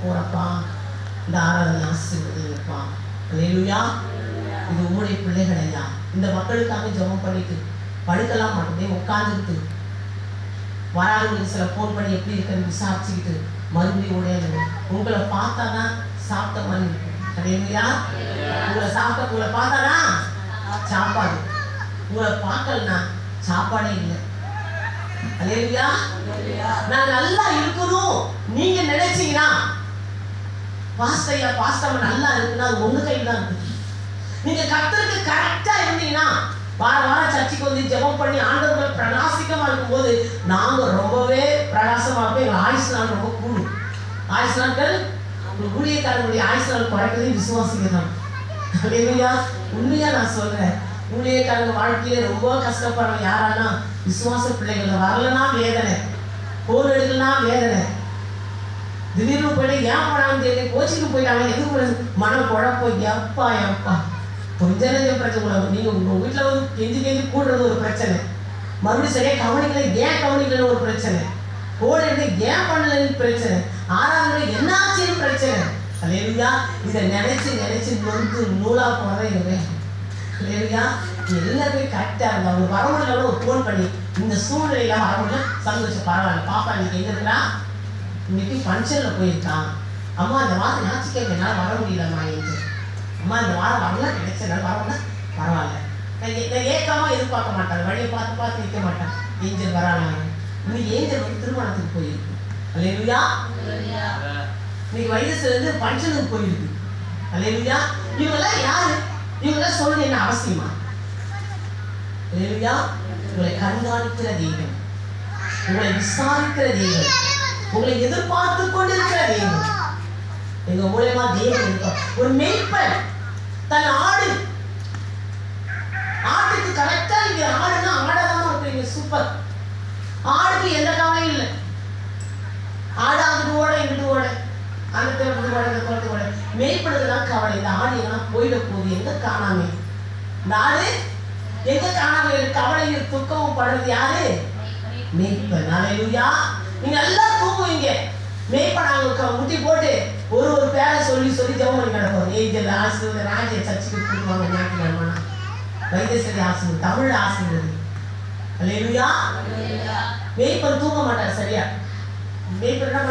போறப்பா, இந்த ஆராதனை ஆசீர்வதிங்கப்பா. அல்லேலூயா. இது உங்களுடைய பிள்ளைகள் ஐயா. இந்த மக்களுக்காக ஜெபம் பண்ணிட்டு படுக்கலாம் மாட்டேன், உட்காந்துக்கிட்டு வராங்களுக்கு சில ஃபோன் பண்ணி எப்படி இருக்குன்னு விசாரிச்சுக்கிட்டு மறுபடியும் உடையது உங்களை பார்த்தா தான் சாப்பிட்ட மாதிரி இருக்கும். அல்லேலூயா. உங்களை பார்த்தாதான் சாப்பாடு, உங்களை பார்க்கலனா சாப்பாடே இல்லை. அல்லேலூயா. நான் நல்லா இருக்கணும் நீங்க நினைச்சீங்கன்னா பாஸ்டர் நல்லா இருக்குன்னா அது ஒண்ணு கையில் தான் இருக்கு. நீங்க கர்த்தருக்கு கரெக்டா இருந்தீங்கன்னா வாரம் சர்ச்சைக்கு வந்து ஜெபம் பண்ணி ஆண்டவர்கள் பிரகாசிக்கமா இருக்கும்போது நாங்க ரொம்பவே பிரகாசமா இருப்போம். எங்க ஆயுசு நாள் ரொம்ப கூடும். ஆயுசு நாட்கள் ஊழியக்காரங்களுடைய ஆயுசு நாள் குறைக்கிறதே விசுவாசிங்க தான். அல்லேலூயா. உண்மையா நான் சொல்றேன், ஊழியக்காரங்க வாழ்க்கையில ரொம்ப கஷ்டப்படுறோம் யாரானா விசுவாச பிள்ளைகள். வரலன்னா வேதனை, போர் எடுக்கலனா வேதனை, திடீர்னு போயிட்டு ஏன் போனான்னு தெரியல, கோச்சிக்கு போயிட்டாங்க எதுக்கு மன குழப்பம். எப்பா எப்பா கொஞ்ச நேரம் பிரச்சனை. நீங்க உங்க வீட்டுல வந்து கெஞ்சி கூடுறது ஒரு பிரச்சனை, மறுபடியும் சரியா கவனிக்கல ஏன் கவனிக்கலன்னு ஒரு பிரச்சனை, போர் எடுத்து ஏன் பண்ணலன்னு பிரச்சனை, ஆறாவது என்னாச்சுன்னு பிரச்சனை. அல்லேலூயா. இதை நினைச்சு நொந்து நூலா போறேன். அல்லேலூயா. எல்லாருமே கரெக்டா இருந்தா அவங்க வர முடியல ஒரு ஃபோன் பண்ணி இந்த சூழ்நிலையில வர முடியல, சந்தோஷம் பரவாயில்ல பாப்பா இன்னைக்கு எங்க இருக்கிறா, இன்னைக்கு ஃபங்க்ஷன்ல போயிருக்கான், அம்மா இந்த வாரம் ஞாயிற்றுக்கிழமை என்னால் வர முடியலம்மா என்று, அம்மா இந்த வாரம் வரலாம் நினைச்சனால வரல பரவாயில்ல. நான் ஏக்கமா எதிர்பார்க்க மாட்டேன், வழியை பார்த்து நிற்க மாட்டேன். ஏஞ்சல் வரானாங்க. இன்னைக்கு ஏஞ்சல் வந்து திருமணத்துக்கு போயிருக்கு. அல்லேலூயா. இன்னைக்கு வயசுல இருந்து ஃபங்க்ஷனுக்கு போயிருக்கு. அல்லேலூயா. இவங்கெல்லாம் யாரு? இவங்கெல்லாம் சொல்றது என்ன அவசியமா? அல்லேலூயா. உங்களை கண்காணிக்கிற தெய்வம், உங்களை விசாரிக்கிற தெய்வம், உங்களை எதிர்பார்த்து கொண்டிருக்கிற தெய்வம். எங்க மூலமா தெய்வம் இருக்க ஒரு மேய்ப்பன் தன் ஆட்டுக்கு கரெக்டா இங்க ஆடுனா ஆடாதான் இருக்கிறீங்க. சூப்பர். ஆடுக்கு எந்த கவலையும் இல்லை. ஆடு அங்கிட்டு ஓட இங்கிட்டு ஓட, அந்த தோட்டத்துக்கு ஓட இந்த தோட்டத்துக்கு ஓட, மேய்ப்படுறதுதான் கவலை. இந்த ஆடு எல்லாம் போயிட போகுது, எங்க காணாமே. இந்த ஆடு எங்க காணாம கவலையும் துக்கமும் படுறது யாரு? மேய்ப்பன். அல்லேலூயா. நீங்க எல்லாம் தூங்குவீங்க, மேய்ப்பனாங்க முட்டி போட்டு ஒரு பேரை சொல்லி ஜெபம் பண்ணி நடக்கும். ஏஞ்சல் ஆசீர்வாத ராஜ்ய சர்ச்சுக்கு கூட்டுவாங்க ஞாயிற்றுக்கிழமை, வைத்தியசரி ஆசீர்வாதம், தமிழ் ஆசீர்வாதம். அல்லேலூயா. மேய்ப்பன் தூங்க மாட்டார் சரியா. மேய்ப்பன் என்ன